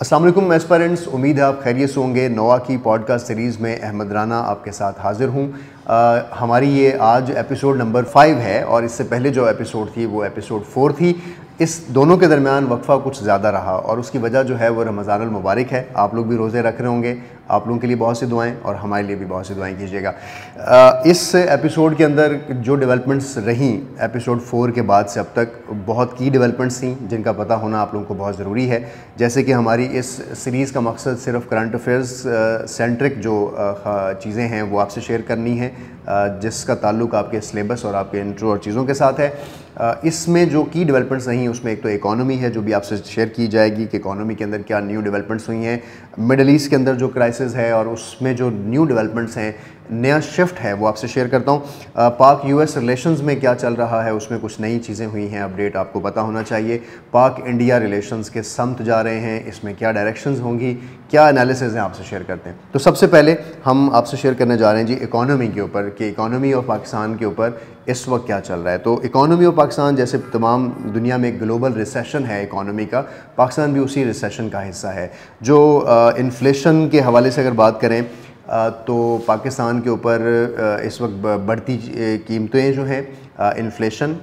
अस्सलाम वालेकुम एस्पायरेंट्स, उम्मीद है आप खैरियत से होंगे। नोआ की पॉडकास्ट सीरीज़ में अहमद राना आपके साथ हाज़िर हूँ। हमारी ये आज एपिसोड नंबर 5 है और इससे पहले जो एपिसोड थी वो एपिसोड 4 थी। इस दोनों के दरमियान वक्फ़ा कुछ ज़्यादा रहा और उसकी वजह जो है वो रमज़ानुल मुबारक है। आप लोग भी रोज़े रख रहे होंगे, आप लोगों के लिए बहुत सी दुआएं और हमारे लिए भी बहुत सी दुआएं कीजिएगा। इस एपिसोड के अंदर जो डेवलपमेंट्स रहीं एपिसोड 4 के बाद से अब तक, बहुत की डेवलपमेंट्स थी जिनका पता होना आप लोगों को बहुत ज़रूरी है। जैसे कि हमारी इस सीरीज़ का मकसद सिर्फ करंट अफेयर्स सेंट्रिक जो चीज़ें हैं वो आपसे शेयर करनी है, जिसका ताल्लुक़ आपके सिलेबस और आपके इंट्रो और चीज़ों के साथ है। इसमें जो की डेवलपमेंट्स नहीं, उसमें एक तो इकॉनमी है जो भी आपसे शेयर की जाएगी कि इकॉनमी के अंदर क्या न्यू डेवलपमेंट्स हुई हैं, मिडल ईस्ट के अंदर जो क्राइसिस है और उसमें जो न्यू डेवलपमेंट्स हैं, नया शिफ्ट है, वो आपसे शेयर करता हूँ। पाक यूएस रिलेशंस में क्या चल रहा है, उसमें कुछ नई चीज़ें हुई हैं, अपडेट आपको पता होना चाहिए। पाक इंडिया रिलेशंस के समत जा रहे हैं, इसमें क्या डायरेक्शंस होंगी, क्या एनालिसिस हैं, आपसे शेयर करते हैं। तो सबसे पहले हम आपसे शेयर करने जा रहे हैं जी इकॉनमी के ऊपर कि इकॉनमी ऑफ पाकिस्तान के ऊपर इस वक्त क्या चल रहा है। तो इकॉनमी ऑफ पाकिस्तान, जैसे तमाम दुनिया में ग्लोबल रिसेशन है इकॉनमी का, पाकिस्तान भी उसी रिसेशन का हिस्सा है। जो इन्फ्लेशन के हवाले से अगर बात करें तो पाकिस्तान के ऊपर इस वक्त बढ़ती कीमतें जो हैं, inflation,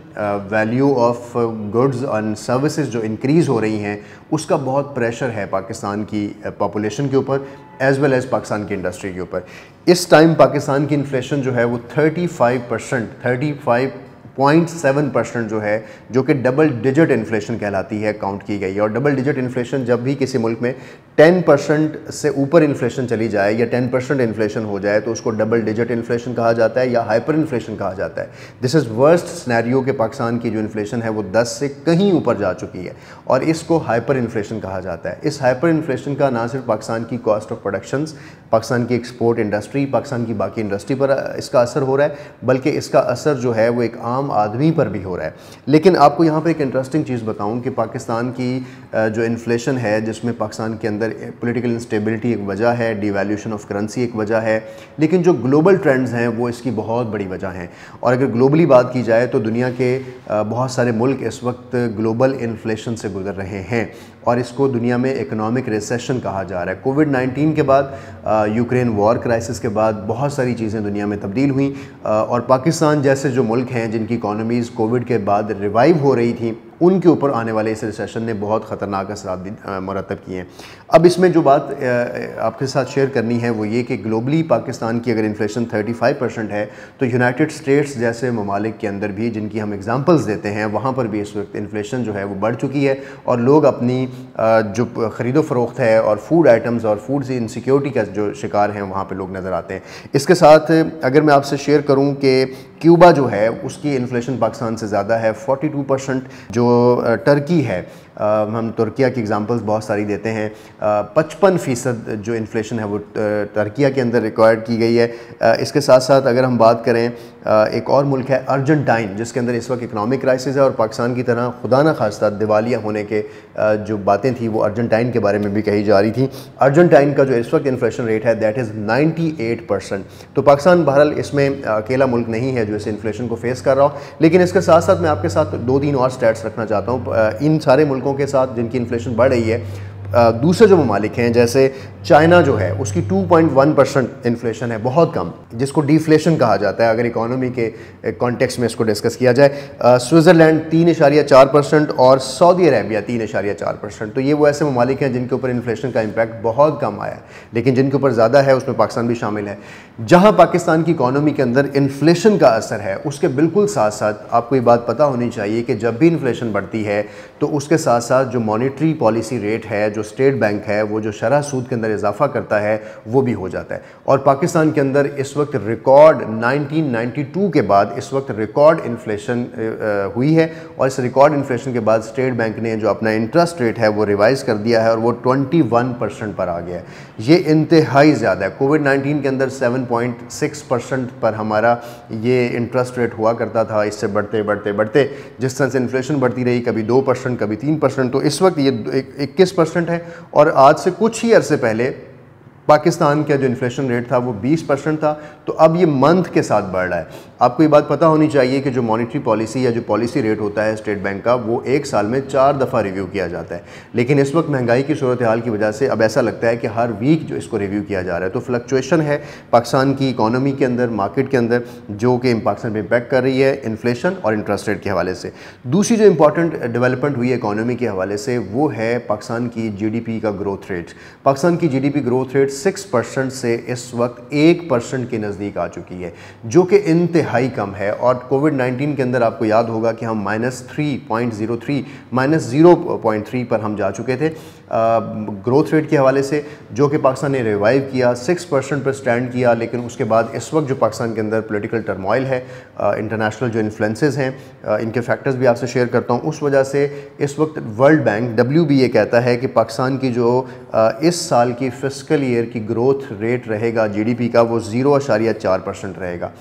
value of goods and services जो इंक्रीज़ हो रही हैं, उसका बहुत प्रेशर है पाकिस्तान की पॉपुलेशन के ऊपर एज़ वेल एज़ पाकिस्तान की इंडस्ट्री के ऊपर। इस टाइम पाकिस्तान की इन्फ्लेशन जो है वो 35.7% जो है, जो कि डबल डिजिट इन्फ्लेशन कहलाती है, काउंट की गई है। और डबल डिजिट इन्फ्लेशन जब भी किसी मुल्क में 10% से ऊपर इन्फ्लेशन चली जाए या 10% इन्फ्लेशन हो जाए तो उसको डबल डिजिट इन्फ्लेशन कहा जाता है या हाइपर इन्फ्लेशन कहा जाता है। दिस इज़ वर्स्ट सिनेरियो कि पाकिस्तान की जो इन्फ्लेशन है वो 10 से कहीं ऊपर जा चुकी है और इसको हाइपर इन्फ्लेशन कहा जाता है। इस हाइपर इन्फ्लेशन का ना सिर्फ पाकिस्तान की कॉस्ट ऑफ प्रोडक्शंस, पाकिस्तान की एक्सपोर्ट इंडस्ट्री, पाकिस्तान की बाकी इंडस्ट्री पर इसका असर हो रहा है, बल्कि इसका असर जो है वो एक आम आदमी पर भी हो रहा है। लेकिन आपको यहाँ पर एक इंटरेस्टिंग चीज़ बताऊँ कि पाकिस्तान की जो इन्फ्लेशन है, जिसमें पाकिस्तान के अंदर पॉलिटिकल इंस्टेबिलिटी एक वजह है, डिवैल्यूशन ऑफ करेंसी एक वजह है, लेकिन जो ग्लोबल ट्रेंड्स हैं वो इसकी बहुत बड़ी वजह हैं। और अगर ग्लोबली बात की जाए तो दुनिया के बहुत सारे मुल्क इस वक्त ग्लोबल इन्फ्लेशन से गुजर रहे हैं और इसको दुनिया में इकोनॉमिक रिसेशन कहा जा रहा है। कोविड-19 के बाद, यूक्रेन वॉर क्राइसिस के बाद बहुत सारी चीज़ें दुनिया में तब्दील हुई और पाकिस्तान जैसे जो मुल्क हैं जिनकी इकॉनमीज़ कोविड के बाद रिवाइव हो रही थी, उनके ऊपर आने वाले इस रिसेशन ने बहुत ख़तरनाक असरात मुरतब किए हैं। अब इसमें जो बात आपके साथ शेयर करनी है वो ये कि ग्लोबली पाकिस्तान की अगर इन्फ्लेशन 35% है तो यूनाइटेड स्टेट्स जैसे ममालिक के अंदर भी, जिनकी हम एग्जांपल्स देते हैं, वहाँ पर भी इस वक्त इन्फ्लेशन जो है वो बढ़ चुकी है और लोग अपनी जो ख़रीदो फ़रोख्त है और फूड आइटम्स और फूड से इनसिक्योरिटी का जो शिकार हैं वहाँ पर लोग नज़र आते हैं। इसके साथ अगर मैं आपसे शेयर करूँ कि क्यूबा जो है उसकी इन्फ्लेशन पाकिस्तान से ज़्यादा है, 42%। जो टर्की है, हम तुर्किया की एग्जांपल्स बहुत सारी देते हैं, 55% जो इन्फ्लेशन है वो टर्किया के अंदर रिकॉर्ड की गई है। इसके साथ साथ अगर हम बात करें एक और मुल्क है अर्जेंटाइन, जिसके अंदर इस वक्त इकनॉमिक क्राइसिस है और पाकिस्तान की तरह खुदा न खास्ता दिवालिया होने के जो बातें थी वो अर्जेंटाइन के बारे में भी कही जा रही थी। अर्जेंटाइन का जो इस वक्त इन्फ्लेशन रेट है दैट इज़ 98%। तो पाकिस्तान बहरहाल इसमें अकेला मुल्क नहीं है जो इस इन्फ्लेशन को फेस कर रहा हो। लेकिन इसके साथ साथ मैं आपके साथ 2-3 और स्टैट्स रखना चाहता हूँ इन सारे मुल्कों के साथ जिनकी इन्फ्लेशन बढ़ रही है। दूसरे जो ममालिक हैं जैसे चाइना जो है उसकी 2.1% इन्फ्लेशन है, बहुत कम, जिसको डिफ्लेशन कहा जाता है अगर इकोनॉमी के कॉन्टेक्स्ट में इसको डिस्कस किया जाए। स्विट्ज़रलैंड 3.4% और सऊदी अरेबिया 3.4%। तो ये वो ऐसे ममालिक हैं जिनके ऊपर इन्फ्लेशन का इम्पैक्ट बहुत कम आया है, लेकिन जिनके ऊपर ज़्यादा है उसमें पाकिस्तान भी शामिल है। जहाँ पाकिस्तान की इकोनॉमी के अंदर इन्फ्लेशन का असर है उसके बिल्कुल साथ साथ आपको ये बात पता होनी चाहिए कि जब भी इन्फ्लेशन बढ़ती है तो उसके साथ साथ जो मॉनेटरी पॉलिसी रेट है, जो स्टेट बैंक है, वो जो शरह सूद के अंदर इजाफा करता है वो भी हो जाता है। और पाकिस्तान के अंदर इस वक्त रिकॉर्ड 1992 के बाद इस वक्त रिकॉर्ड इन्फ्लेशन हुई है और इस रिकॉर्ड इन्फ्लेशन के बाद स्टेट बैंक ने जो अपना इंटरेस्ट रेट है वो रिवाइज़ कर दिया है और वो 21% पर आ गया है। ये इंतहाई ज़्यादा है। कोविड-19 के अंदर 7.6% पर हमारा ये इंटरेस्ट रेट हुआ करता था। इससे बढ़ते बढ़ते बढ़ते जिस तरह से इन्फ्लेशन बढ़ती रही, कभी 2%, कभी 3%, तो इस वक्त ये 21% है। और आज से कुछ ही अरसे पहले पाकिस्तान का जो इन्फ्लेशन रेट था वो 20% था, तो अब ये मंथ के साथ बढ़ रहा है। आपको ये बात पता होनी चाहिए कि जो मॉनेटरी पॉलिसी या जो पॉलिसी रेट होता है स्टेट बैंक का, वो एक साल में 4 दफ़ा रिव्यू किया जाता है, लेकिन इस वक्त महंगाई की सूरत हाल की वजह से अब ऐसा लगता है कि हर वीक जो इसको रिव्यू किया जा रहा है। तो फ्लक्चुएशन है पाकिस्तान की इकोनॉमी के अंदर, मार्केट के अंदर, जो कि पाकिस्तान पर इम्पैक्ट कर रही है इन्फ्लेशन और इंटरेस्ट रेट के हवाले से। दूसरी जो इंपॉर्टेंट डेवलपमेंट हुई है इकोनॉमी के हवाले से, वो है पाकिस्तान की GDP का ग्रोथ रेट। पाकिस्तान की GDP ग्रोथ रेट 6% से इस वक्त 1% के नज़दीक आ चुकी है, जो कि इंतहाई कम है। और कोविड-19 के अंदर आपको याद होगा कि हम -3.03 -0.3 पर हम जा चुके थे ग्रोथ रेट के हवाले से, जो कि पाकिस्तान ने रिवाइव किया, 6% पर स्टैंड किया। लेकिन उसके बाद इस वक्त जो पाकिस्तान के अंदर पॉलिटिकल टर्मोइल है, इंटरनेशनल जो इन्फ्लुएंसेस हैं, इनके फैक्टर्स भी आपसे शेयर करता हूँ, उस वजह से इस वक्त वर्ल्ड बैंक WB ये कहता है कि पाकिस्तान की जो इस साल की फिस्कल ईयर की ग्रोथ रेट रहेगा GDP का, वो 0.4% रहेगा।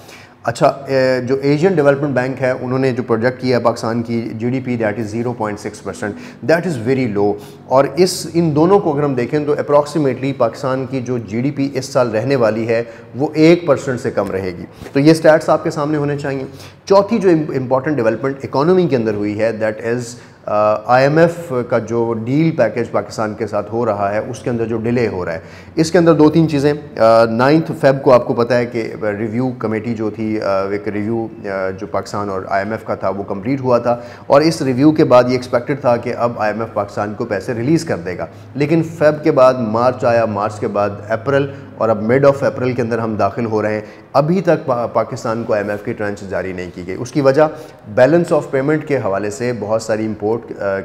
अच्छा, जो एशियन डेवलपमेंट बैंक है, उन्होंने जो प्रोजेक्ट किया है पाकिस्तान की GDP, that is 0.6%, that is very low. और इन दोनों को अगर हम देखें तो अप्रॉक्सीमेटली पाकिस्तान की जो GDP इस साल रहने वाली है वो 1% से कम रहेगी। तो ये स्टैट्स आपके सामने होने चाहिए। चौथी जो इम्पॉर्टेंट डेवलपमेंट इकोनॉमी के अंदर हुई है, दैट इज़ IMF का जो डील पैकेज पाकिस्तान के साथ हो रहा है, उसके अंदर जो डिले हो रहा है, इसके अंदर 2-3 चीज़ें। 9 फ़रवरी को आपको पता है कि रिव्यू कमेटी जो थी, एक रिव्यू जो पाकिस्तान और IMF का था, वो कंप्लीट हुआ था। और इस रिव्यू के बाद ये एक्सपेक्टेड था कि अब IMF पाकिस्तान को पैसे रिलीज़ कर देगा। लेकिन फ़रवरी के बाद मार्च आया, मार्च के बाद अप्रैल, और अब मिड ऑफ अप्रैल के अंदर हम दाखिल हो रहे हैं। अभी तक पाकिस्तान को IMF की ट्रांच जारी नहीं की गई। उसकी वजह बैलेंस ऑफ पेमेंट के हवाले से, बहुत सारी इंपोर्ट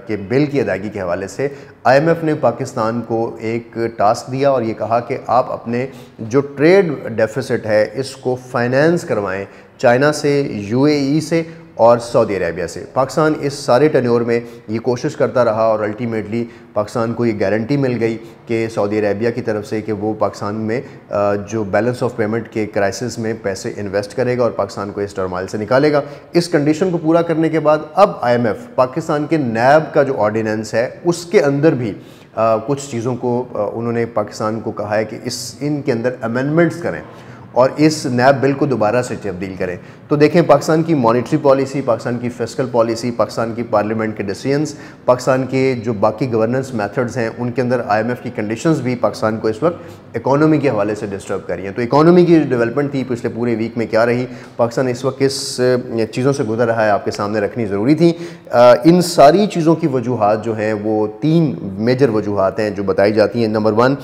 के बिल की अदायगी के हवाले से IMF ने पाकिस्तान को एक टास्क दिया और ये कहा कि आप अपने जो ट्रेड डेफिसिट है इसको फाइनेंस करवाएं चाइना से, UAE से और सऊदी अरेबिया से। पाकिस्तान इस सारे टेन्योर में ये कोशिश करता रहा और अल्टीमेटली पाकिस्तान को ये गारंटी मिल गई कि सऊदी अरेबिया की तरफ से कि वो पाकिस्तान में जो बैलेंस ऑफ पेमेंट के क्राइसिस में पैसे इन्वेस्ट करेगा और पाकिस्तान को इस टर्माइल से निकालेगा। इस कंडीशन को पूरा करने के बाद अब IMF पाकिस्तान के नैब का जो ऑर्डिनेंस है उसके अंदर भी कुछ चीज़ों को उन्होंने पाकिस्तान को कहा है कि इनके अंदर अमेंडमेंट्स करें और इस नैब बिल को दोबारा से तब्दील करें। तो देखें, पाकिस्तान की मॉनेटरी पॉलिसी, पाकिस्तान की फिस्कल पॉलिसी, पाकिस्तान की पार्लियामेंट के डिसीजंस, पाकिस्तान के जो बाकी गवर्नेंस मेथड्स हैं, उनके अंदर IMF की कंडीशंस भी पाकिस्तान को इस वक्त इकोनॉमी के हवाले से डिस्टर्ब कर रही हैं। तो इकोनॉमी की जो डेवलपमेंट थी पिछले पूरे वीक में क्या रही, पाकिस्तान इस वक्त किस चीज़ों से गुजर रहा है, आपके सामने रखनी ज़रूरी थी। इन सारी चीज़ों की वजूहात जो हैं वो 3 मेजर वजूहात हैं जो बताई जाती हैं। नंबर 1,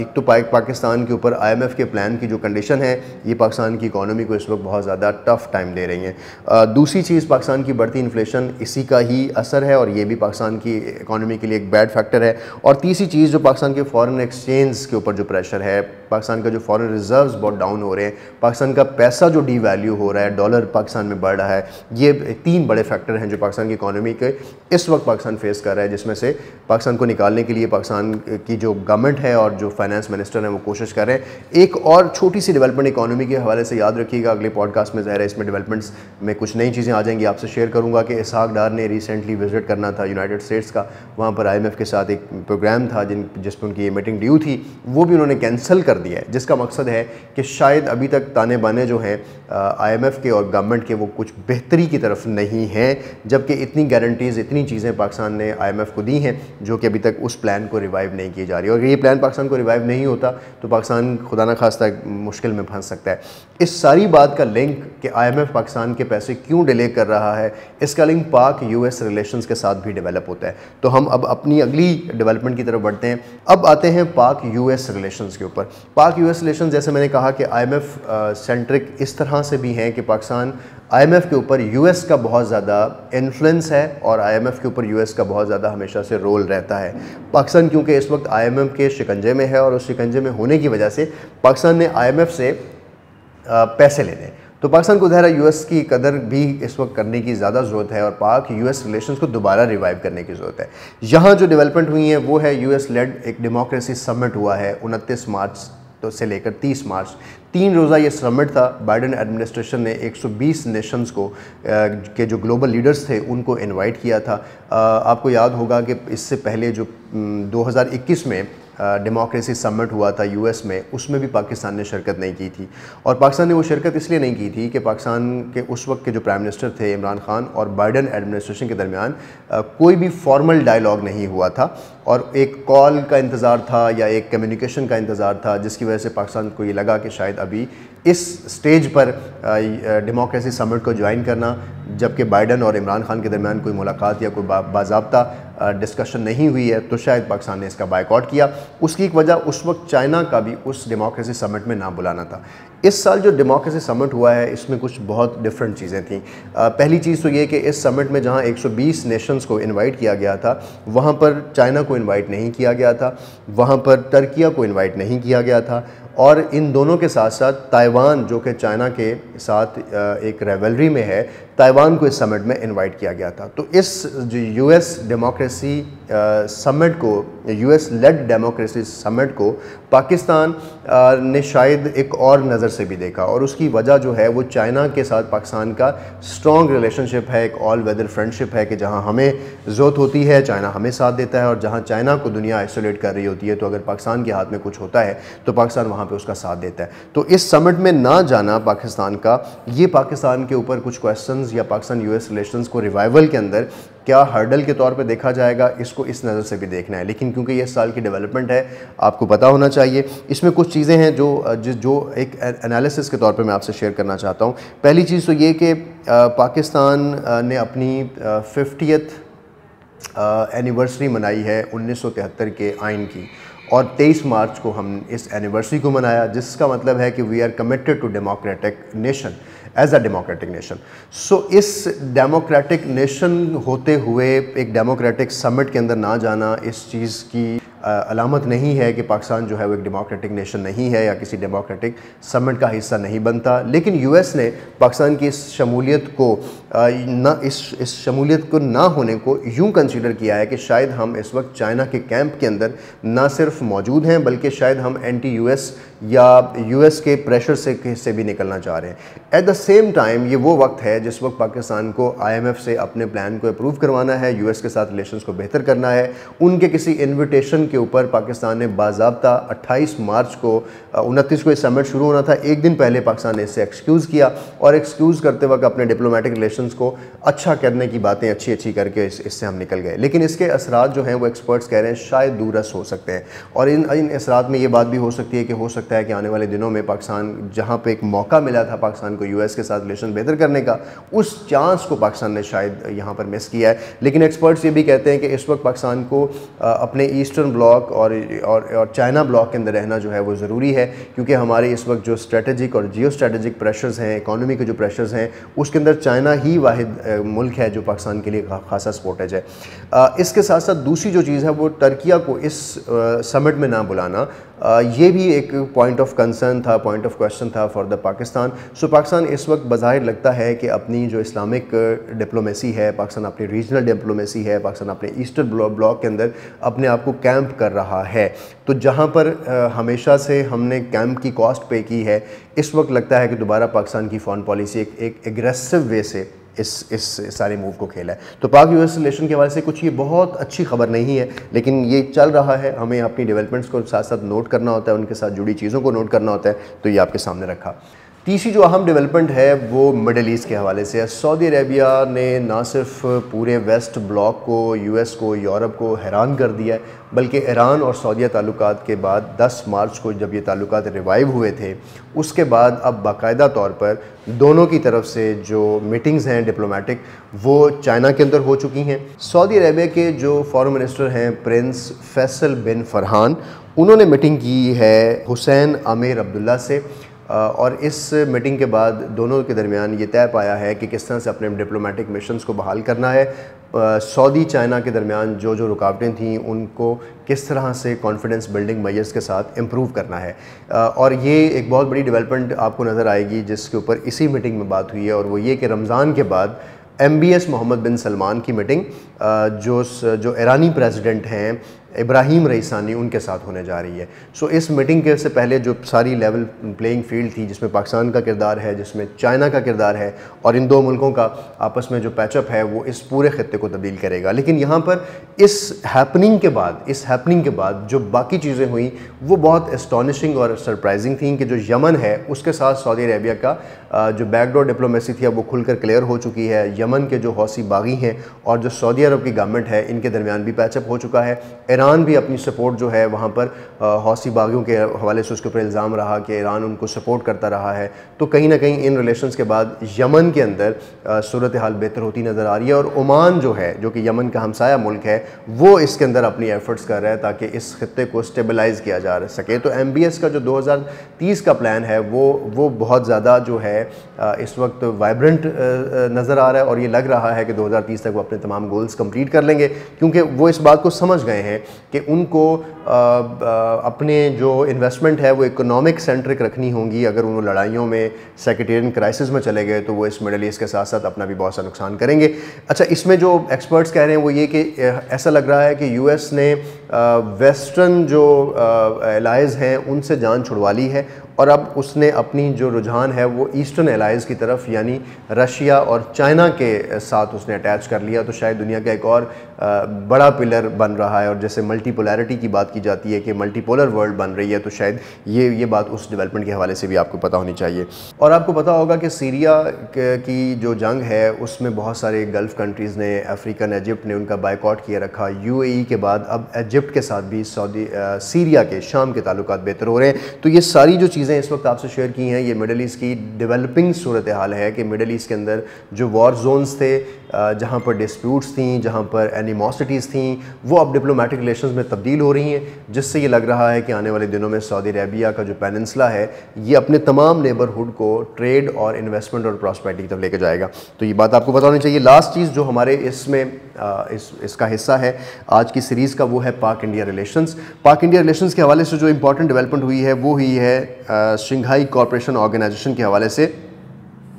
एक तो पाकिस्तान के ऊपर IMF के प्लान की जो कंडीशन है, ये पाकिस्तान की इकोनॉमी को इस वक्त बहुत ज़्यादा टफ टाइम दे रही हैं। दूसरी चीज़, पाकिस्तान की बढ़ती इन्फ्लेशन, इसी का ही असर है और ये भी पाकिस्तान की इकोनॉमी के लिए एक बैड फैक्टर है। और तीसरी चीज़, जो पाकिस्तान के फॉरेन एक्सचेंज के ऊपर जो प्रेशर है, पाकिस्तान का जो फॉरेन रिजर्व्स बहुत डाउन हो रहे हैं, पाकिस्तान का पैसा जो डी वैल्यू हो रहा है, डॉलर पाकिस्तान में बढ़ रहा है, ये 3 बड़े फैक्टर हैं जो पाकिस्तान की इकोनॉमी के इस वक्त पाकिस्तान फेस कर रहा है, जिसमें से पाकिस्तान को निकालने के लिए पाकिस्तान की जो गवर्नमेंट है और जो फाइनेंस मिनिस्टर हैं वो कोशिश कर रहे हैं। एक और छोटी सी डेवलपमेंट इकोनॉमी के हवाले से याद रखिएगा, अगले पॉडकास्ट में ज़ाहिर है इसमें डेवलपमेंट्स में कुछ नई चीज़ें आ जाएंगी, आपसे शेयर करूंगा कि इसहाक डार ने रिसेंटली विजिट करना था यूनाइटेड स्टेट्स का, वहाँ पर IMF के साथ एक प्रोग्राम था जिस पर उनकी मीटिंग ड्यू थी, वो भी उन्होंने कैंसिल कर दिया है, जिसका मकसद है कि शायद अभी तक ताने बाने जो हैं IMF के और गवर्नमेंट के वो कुछ बेहतरी की तरफ नहीं हैं, जबकि इतनी गारंटीज़, इतनी चीज़ें पाकिस्तान ने IMF को दी हैं जो कि अभी तक उस प्लान को रिवाइव नहीं की जा रही। और अगर ये प्लान पाकिस्तान को रिवाइव नहीं होता तो पाकिस्तान खुदा न खास्ता मुश्किल में फंस सकता है। इस सारी बात का लिंक कि IMF पाकिस्तान के पैसे क्यों डिले कर रहा है, इसका लिंक पाक US रिलेशंस के साथ भी डेवलप होता है। तो हम अब अपनी अगली डेवलपमेंट की तरफ बढ़ते हैं। अब आते हैं पाक US रिलेशंस के ऊपर। पाक US रिलेशंस, जैसे मैंने कहा कि IMF सेंट्रिक इस तरह से भी हैं कि पाकिस्तान IMF के ऊपर US का बहुत ज़्यादा इन्फ्लुएंस है और IMF के ऊपर US का बहुत ज़्यादा हमेशा से रोल रहता है। पाकिस्तान क्योंकि इस वक्त IMF के शिकंजे में है और उस शिकंजे में होने की वजह से पाकिस्तान ने IMF से पैसे लेने, तो पाकिस्तान को ज़ाहिर US की कदर भी इस वक्त करने की ज़्यादा ज़रूरत है और पाक US रिलेशंस को दोबारा रिवाइव करने की ज़रूरत है। यहाँ जो डेवलपमेंट हुई है वो है US लेड एक डेमोक्रेसी समिट हुआ है 29 मार्च से लेकर 30 मार्च, 3 रोज़ा ये समिट था। बाइडेन एडमिनिस्ट्रेशन ने 120 नेशंस को के जो ग्लोबल लीडर्स थे उनको इनवाइट किया था। आपको याद होगा कि इससे पहले जो 2021 में डेमोक्रेसी समिट हुआ था यूएस में, उसमें भी पाकिस्तान ने शिरकत नहीं की थी। और पाकिस्तान ने वो शिरकत इसलिए नहीं की थी कि पाकिस्तान के उस वक्त के जो प्राइम मिनिस्टर थे इमरान खान और बाइडन एडमिनिस्ट्रेशन के दरमियान कोई भी फॉर्मल डायलॉग नहीं हुआ था और एक कॉल का इंतज़ार था या एक कम्युनिकेशन का इंतज़ार था, जिसकी वजह से पाकिस्तान को ये लगा कि शायद अभी इस स्टेज पर डेमोक्रेसी समिट को ज्वाइन करना, जबकि बाइडन और इमरान खान के दरमियान कोई मुलाकात या कोई बाज़ाब्ता डिस्कशन नहीं हुई है, तो शायद पाकिस्तान ने इसका बायकॉट किया। उसकी एक वजह उस वक्त चाइना का भी उस डेमोक्रेसी समिट में ना बुलाना था। इस साल जो डेमोक्रेसी समिट हुआ है इसमें कुछ बहुत डिफरेंट चीज़ें थीं। पहली चीज़ तो ये कि इस समिट में जहां 120 नेशंस को इनवाइट किया गया था, वहां पर चाइना को इनवाइट नहीं किया गया था, वहां पर टर्किया को इनवाइट नहीं किया गया था, और इन दोनों के साथ साथ ताइवान जो कि चाइना के साथ एक रेवलरी में है, ताइवान को इस समिट में इनवाइट किया गया था। तो इस जो यूएस डेमोक्रेसी समिट को, यूएस लेड डेमोक्रेसी समिट को पाकिस्तान ने शायद एक और नज़र से भी देखा, और उसकी वजह जो है वो चाइना के साथ पाकिस्तान का स्ट्रॉन्ग रिलेशनशिप है, एक ऑल वेदर फ्रेंडशिप है कि जहां हमें ज़रूरत होती है चाइना हमें साथ देता है, और जहां चाइना को दुनिया आइसोलेट कर रही होती है तो अगर पाकिस्तान के हाथ में कुछ होता है तो पाकिस्तान वहाँ पे उसका साथ देता है। तो इस समिट में ना जाना पाकिस्तान का, ये पाकिस्तान के ऊपर कुछ क्वेश्चंस या पाकिस्तान यूएस रिलेशंस को रिवाइवल के अंदर क्या हर्डल के तौर पे देखा जाएगा, इसको इस नज़र से भी देखना है। लेकिन क्योंकि ये साल की डेवलपमेंट है, आपको पता होना चाहिए। इसमें कुछ चीज़ें हैं जो एक एनालिसिस के तौर पे मैं आपसे शेयर करना चाहता हूँ। पहली चीज़ तो ये कि पाकिस्तान ने अपनी 50th एनिवर्सरी मनाई है 1973 के आइन की, और 23 मार्च को हम इस एनिवर्सरी को मनाया, जिसका मतलब है कि we are committed to democratic nation as a democratic nation. So इस डेमोक्रेटिक नेशन होते हुए एक डेमोक्रेटिक समिट के अंदर ना जाना इस चीज़ की अलामत नहीं है कि पाकिस्तान जो है वो एक डेमोक्रेटिक नेशन नहीं है या किसी डेमोक्रेटिक समिट का हिस्सा नहीं बनता। लेकिन यूएस ने पाकिस्तान की इस शमूलियत को इस शमूलियत को ना होने को यूं कंसीडर किया है कि शायद हम इस वक्त चाइना के कैंप के अंदर ना सिर्फ मौजूद हैं, बल्कि शायद हम एंटी यूएस या यूएस के प्रेशर से भी निकलना चाह रहे हैं। एट द सेम टाइम ये वो वक्त है जिस वक्त पाकिस्तान को आईएमएफ से अपने प्लान को अप्रूव करवाना है, यूएस के साथ रिलेशंस को बेहतर करना है। उनके किसी इन्विटेशन के ऊपर पाकिस्तान ने बाज़ाब्ता 28 मार्च को 29 को ये समिट शुरू होना था, एक दिन पहले पाकिस्तान ने इससे एक्सक्यूज़ किया, और एक्सक्यूज़ करते वक्त अपने डिप्लोमेटिक रिलेशंस को अच्छा करने की बातें अच्छी करके इससे हम निकल गए। लेकिन इसके असरात जो हैं वो एक्सपर्ट्स कह रहे हैं शायद दूरस हो सकते हैं, और इन असरात में ये बात भी हो सकती है कि हो सकता है कि आने वाले दिनों में पाकिस्तान, जहाँ पे एक मौका मिला था पाकिस्तान को यूएस के साथ रिलेशन बेहतर करने का, उस चांस को पाकिस्तान ने शायद यहाँ पर मिस किया है। लेकिन एक्सपर्ट्स ये भी कहते हैं कि इस वक्त पाकिस्तान को अपने ईस्टर्न ब्लॉक और चाइना ब्लॉक के अंदर रहना जो है वो ज़रूरी है, क्योंकि हमारे इस वक्त जो स्ट्रेटेजिक और जियो स्ट्रेटेजिक प्रेशर्स हैं, इकॉनमी के जो प्रेशर्स हैं, उसके अंदर चाइना ही वाहिद मुल्क है जो पाकिस्तान के लिए खासा सपोर्टेज है। इसके साथ साथ दूसरी जो चीज़ है वो टर्किया को इस समिट में ना बुलाना, ये भी एक पॉइंट ऑफ कंसर्न था, पॉइंट ऑफ क्वेश्चन था फॉर द पाकिस्तान। सो पाकिस्तान इस वक्त बज़ाहिर लगता है कि अपनी जो इस्लामिक डिप्लोमेसी है, पाकिस्तान अपनी रीजनल डिप्लोमेसी है, पाकिस्तान अपने ईस्टर्न ब्लॉक के अंदर अपने आप को कैंप कर रहा है। तो जहाँ पर हमेशा से हमने कैंप की कॉस्ट पे की है, इस वक्त लगता है कि दोबारा पाकिस्तान की फॉरेन पॉलिसी एक एग्रेसिव वे से इस सारे मूव को खेला है। तो पाक यूएस रिलेशन के हवाले से कुछ ये बहुत अच्छी खबर नहीं है, लेकिन ये चल रहा है, हमें अपनी डेवलपमेंट्स को साथ साथ नोट करना होता है, उनके साथ जुड़ी चीज़ों को नोट करना होता है, तो ये आपके सामने रखा। तीसरी जो अहम डेवलपमेंट है वो मिडल ईस्ट के हवाले से है। सऊदी अरेबिया ने ना सिर्फ पूरे वेस्ट ब्लॉक को, यूएस को, यूरोप को हैरान कर दिया है, बल्कि ईरान और सऊदीया ताल्लुकात के बाद 10 मार्च को जब ये ताल्लुकात रिवाइव हुए थे, उसके बाद अब बाकायदा तौर पर दोनों की तरफ से जो मीटिंग्स हैं डिप्लोमेटिक, वो चाइना के अंदर हो चुकी हैं। सऊदी अरेबिया के जो फॉरेन मिनिस्टर हैं प्रिंस फैसल बिन फरहान, उन्होंने मीटिंग की है हुसैन आमिर अब्दुल्ला से, और इस मीटिंग के बाद दोनों के दरमियान ये तय पाया है कि किस तरह से अपने डिप्लोमेटिक मिशंस को बहाल करना है। सऊदी चाइना के दरमियान जो रुकावटें थीं उनको किस तरह से कॉन्फिडेंस बिल्डिंग मेजर्स के साथ इम्प्रूव करना है, और ये एक बहुत बड़ी डेवलपमेंट आपको नज़र आएगी जिसके ऊपर इसी मीटिंग में बात हुई है, और वो ये कि रमज़ान के बाद MBS मोहम्मद बिन सलमान की मीटिंग जो ईरानी प्रेसिडेंट हैं इब्राहिम रईसानी उनके साथ होने जा रही है। सो इस मीटिंग के से पहले जो सारी लेवल प्लेइंग फील्ड थी, जिसमें पाकिस्तान का किरदार है, जिसमें चाइना का किरदार है, और इन दो मुल्कों का आपस में जो पैचअप है वो इस पूरे खत्ते को तब्दील करेगा। लेकिन यहाँ पर इस हैपनिंग के बाद जो बाकी चीज़ें हुई वो बहुत एस्टॉनिशिंग और सरप्राइजिंग थी कि जो यमन है उसके साथ सऊदी अरेबिया का जो बैकडोर डिप्लोमेसी थी अब वो खुलकर क्लियर हो चुकी है। यमन के जो हौसी बागी हैं और जो सऊदी अरब की गवर्नमेंट है, इनके दरमियान भी पैचअप हो चुका है। ईरान भी अपनी सपोर्ट जो है वहाँ पर हौसी बागियों के हवाले से उसके ऊपर इल्ज़ाम रहा कि ईरान उनको सपोर्ट करता रहा है। तो कहीं ना कहीं इन रिलेशंस के बाद यमन के अंदर सूरत हाल बेहतर होती नज़र आ रही है, और ओमान जो है, जो कि यमन का हमसाया मुल्क है, वो इसके अंदर अपनी एफर्ट्स कर रहा है ताकि इस खत्ते को स्टेबलाइज़ किया जा सके। तो MBS का जो 2030 का प्लान है वो बहुत ज़्यादा जो है इस वक्त वाइब्रेंट नज़र आ रहा है, और ये लग रहा है कि 2030 तक वो अपने तमाम गोल्स कंप्लीट कर लेंगे, क्योंकि वो इस बात को समझ गए हैं कि उनको अपने जो इन्वेस्टमेंट है वो इकोनॉमिक सेंट्रिक रखनी होंगी। अगर उन लड़ाइयों में, सेक्रेटेरियन क्राइसिस में चले गए तो वो इस मिडल ईस्ट के साथ साथ अपना भी बहुत सा नुकसान करेंगे। अच्छा, इसमें जो एक्सपर्ट्स कह रहे हैं वो ये कि ऐसा लग रहा है कि US ने वेस्टर्न जो एलाइज़ हैं उनसे जान छुड़वा ली है, और अब उसने अपनी जो रुझान है वो ईस्टर्न एलाइज़ की तरफ यानी रशिया और चाइना के साथ उसने अटैच कर लिया। तो शायद दुनिया का एक और बड़ा पिलर बन रहा है, और जैसे मल्टीपोलैरिटी की बात की जाती है कि मल्टीपोलर वर्ल्ड बन रही है, तो शायद ये बात उस डेवलपमेंट के हवाले से भी आपको पता होनी चाहिए। और आपको पता होगा कि सीरिया की जो जंग है उसमें बहुत सारे गल्फ़ कंट्रीज़ ने, अफ्रीकन इजिप्ट ने उनका बायकॉट किए रखा। UAE के बाद अब इजिप्ट के साथ भी सीरिया के, शाम के ताल्लुकात बेहतर हो रहे हैं। तो ये सारी जो चीज़ें इस वक्त आपसे शेयर की हैं, ये मिडल ईस्ट की डेवलपिंग सूरत हाल है कि मिडल ईस्ट के अंदर जो वॉर जोन्स थे, जहाँ पर डिस्प्यूट्स थी, जहाँ पर एनिमोसिटीज़ थी, वो अब डिप्लोमेटिक रिलेशंस में तब्दील हो रही हैं, जिससे ये लग रहा है कि आने वाले दिनों में सऊदी अरेबिया का जो पेनिनसुला है ये अपने तमाम नेबरहुड को ट्रेड और इन्वेस्टमेंट और प्रॉस्पेरिटी की तरफ लेकर जाएगा। तो ये बात आपको पता होनी चाहिए। लास्ट चीज़ जो हमारे इसमें इसका हिस्सा है आज की सीरीज़ का, वो है पाक इंडिया रिलेशंस। पाक इंडिया रिलेशंस के हवाले से जो इंपॉर्टेंट डेवलपमेंट हुई है वो हुई है शंघाई कोऑपरेशन ऑर्गेनाइजेशन के हवाले से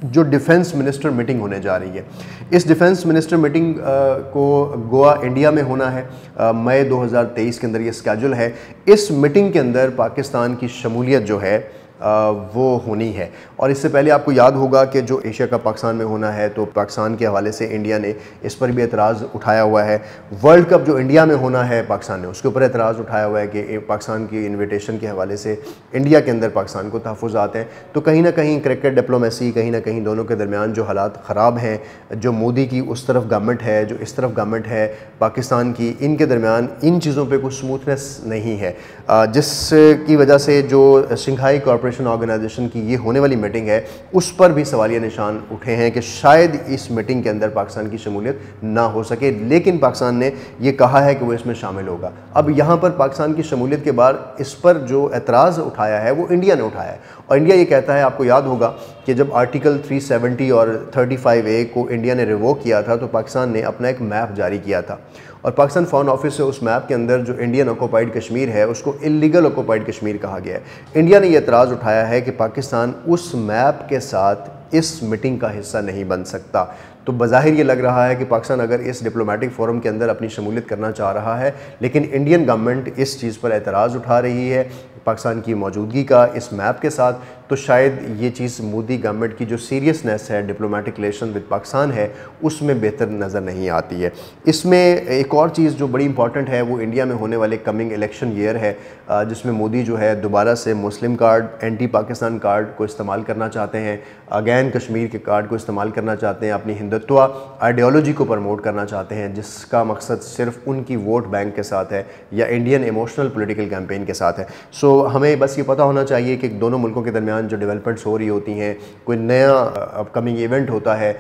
जो डिफेंस मिनिस्टर मीटिंग होने जा रही है। इस डिफेंस मिनिस्टर मीटिंग को गोवा, इंडिया में होना है। मई 2023 के अंदर ये स्केड्यूल है। इस मीटिंग के अंदर पाकिस्तान की शमूलियत जो है वो होनी है। और इससे पहले आपको याद होगा कि जो एशिया कप पाकिस्तान में होना है, तो पाकिस्तान के हवाले से इंडिया ने इस पर भी एतराज़ उठाया हुआ है। वर्ल्ड कप जो इंडिया में होना है पाकिस्तान ने, उसके ऊपर एतराज़ उठाया हुआ है कि पाकिस्तान की इन्विटेशन के हवाले से इंडिया के अंदर पाकिस्तान को तहफ़्फ़ुज़ात हैं। तो कहीं ना कहीं क्रिकेट डिप्लोमेसी, कहीं ना कहीं दोनों के दरमियान जो हालात ख़राब हैं, जो मोदी की उस तरफ गवर्नमेंट है, जो इस तरफ गवर्नमेंट है पाकिस्तान की, इनके दरमियान इन चीज़ों पर कुछ स्मूथनेस नहीं है, जिसकी वजह से जो शंघाई कोऑपरेशन ऑर्गेनाइजेशन की ये होने वाली मीटिंग है उस पर भी सवालिया निशान उठे हैं कि शायद इस मीटिंग के अंदर पाकिस्तान की शमूलियत ना हो सके। लेकिन पाकिस्तान ने ये कहा है कि वो इसमें शामिल होगा। अब यहाँ पर पाकिस्तान की शमूलियत के बाद इस पर जो एतराज़ उठाया है वो इंडिया ने उठाया है, और इंडिया ये कहता है, आपको याद होगा कि जब आर्टिकल 370 और 35A को इंडिया ने रिवोक किया था तो पाकिस्तान ने अपना एक मैप जारी किया था, और पाकिस्तान फॉरेन ऑफिस से उस मैप के अंदर जो इंडियन ऑक्यूपाइड कश्मीर है उसको इलीगल ऑक्यूपाइड कश्मीर कहा गया है। इंडिया ने यह एतराज़ उठाया है कि पाकिस्तान उस मैप के साथ इस मीटिंग का हिस्सा नहीं बन सकता। तो बज़ाहिर ये लग रहा है कि पाकिस्तान अगर इस डिप्लोमेटिक फोरम के अंदर अपनी शमूलियत करना चाह रहा है, लेकिन इंडियन गवर्नमेंट इस चीज़ पर एतराज़ उठा रही है पाकिस्तान की मौजूदगी का इस मैप के साथ, तो शायद ये चीज़ मोदी गवर्नमेंट की जो सीरियसनेस है डिप्लोमेटिक रिलेशन विद पाकिस्तान है उसमें बेहतर नज़र नहीं आती है। इसमें एक और चीज़ जो बड़ी इंपॉर्टेंट है वो इंडिया में होने वाले कमिंग इलेक्शन ईयर है, जिसमें मोदी जो है दोबारा से मुस्लिम कार्ड, एंटी पाकिस्तान कार्ड को इस्तेमाल करना चाहते हैं, अगैन कश्मीर के कार्ड को इस्तेमाल करना चाहते हैं, अपनी हिंदुत्व आइडियोलॉजी को प्रमोट करना चाहते हैं, जिसका मकसद सिर्फ उनकी वोट बैंक के साथ है या इंडियन इमोशनल पॉलिटिकल कैंपेन के साथ है। सो हमें बस ये पता होना चाहिए कि दोनों मुल्कों के दरमियान जो डेवलपमेंट्स हो रही होती हैं, कोई नया अपकमिंग इवेंट होता है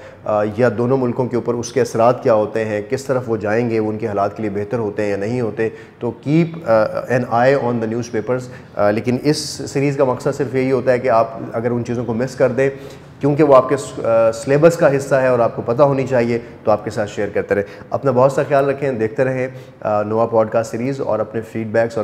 या दोनों मुल्कों के ऊपर उसके असरात क्या होते हैं, किस तरफ वो जाएंगे, वो उनके हालात के लिए बेहतर होते हैं या नहीं होते, तो keep an I on the newspapers. लेकिन इस सीरीज़ का मकसद सिर्फ यही होता है कि आप अगर उन चीज़ों को मिस कर दें, क्योंकि वो आपके सिलेबस का हिस्सा है और आपको पता होनी चाहिए, तो आपके साथ शेयर करते रहें। अपना बहुत सा ख्याल रखें, देखते रहें नोआ पॉडकास्ट सीरीज़ और अपने फीडबैक्स और